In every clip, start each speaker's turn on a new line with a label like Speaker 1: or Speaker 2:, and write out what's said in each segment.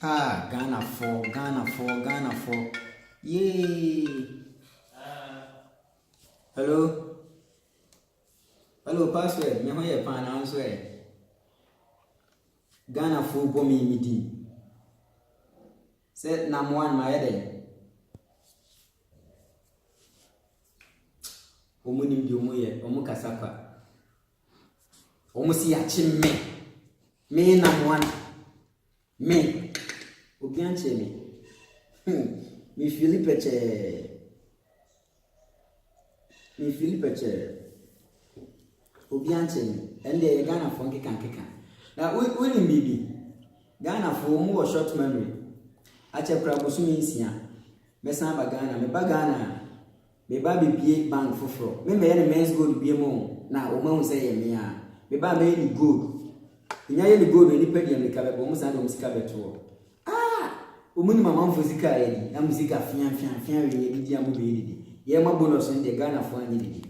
Speaker 1: Ah, Ghana for. Yay! Hello, password. Me ho ye pan answer. Ghana for bomi midi. Say nam one my head. Omu nim di omu ye, omu kasakwa. Omu si achi me. Me nam one. Me. Obianche me. Me Philippe Obianche me. And the Ghana for keka. Now we baby. Ghana for more short memory. Ache prabosumi nsia. Mesan ba Ghana, me ba Ghana. Me ba bibie bank foforo. Me ye men's gold bie mo na o ma hu say ye me a. Me ba me ni gold. Nya ye ni gold ni pedi am ka be bo mo san do musika beto. Omuni mama mfuzika eni na muzika fian we ye bidi amu be didi ye ma bonus ndi Ghana fo anyi didi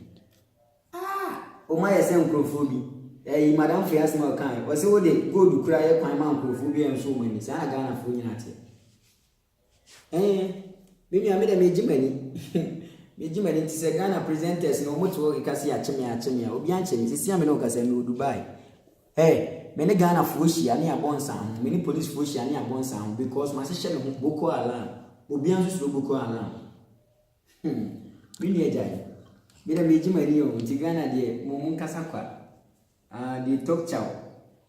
Speaker 1: o ma ye se nkrofo bi madam fi asma kan o se wo de gold kura ye kwan ma nkrofo bi enso mo ni sa Ghana fo nyina te me mi amede me jimani me jimani ti se Ghana presenters no moto ka se acheme obi anche ni sisi ame no ka se me Dubai many Ghana Fushia near Bonsam, many police Fushia near Bonsam, because my sister Boko Alarm, Obian's Boko Alarm. Really, Jai. Be the Major Mario, Tigana de Momun Casaqua. The talk chow.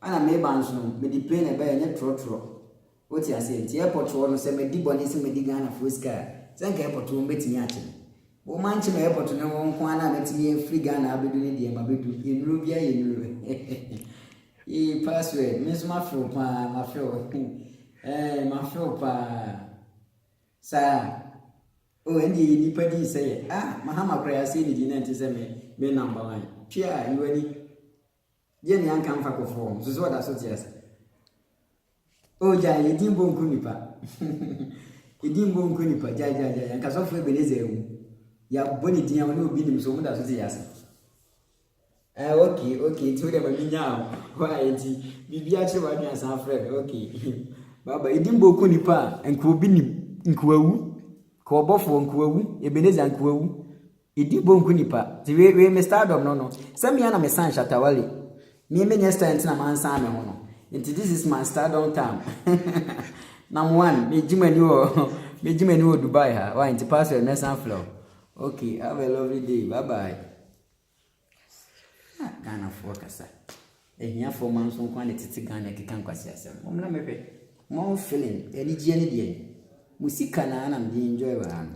Speaker 1: And I may bounce no, may the plane a bear net trotro. What you say, the airport was a medibonis and Medigana Fusca. Thank airport to meet me at him. O manche airport to no one kwana met me and free Ghana, I'll be doing the Mabidu in Rubia in password, Miss Mafro pa, Mafro. Mafro pa. Sir. Oh, and the nipadi say, Mahama Prayer say the dinner to say me number one. Chia, you ready? Jenny and come for form. So what I suggest. Oh, Jai, you didn't bone kunipa. You didn't bone kunipa, Jai, and Casofa Beneze. Ya bonny dear, no bidding so much as yes. Okay, to them now. Why, Bibiachi Wadian San Fred, okay. Baba, you didn't book Kunipa and Kubini in Kuawu, Kobofo and Kuawu, Ebenezer and Kuawu. You did bon Kunipa. The way may start of no. Some yana me san Shatawali. Me many stands na man Sam. And this is my start on time. Number one, me Jimenu Dubai, why into pass your Nessan floor. Okay, have a lovely day. Bye bye. Ghana for kasa. Ehia for man so kwa ne tete Ghana keka nkwasi asem. Mo na mehwe. Mo feeling eni ji eni de. Musika na na me enjoy wa.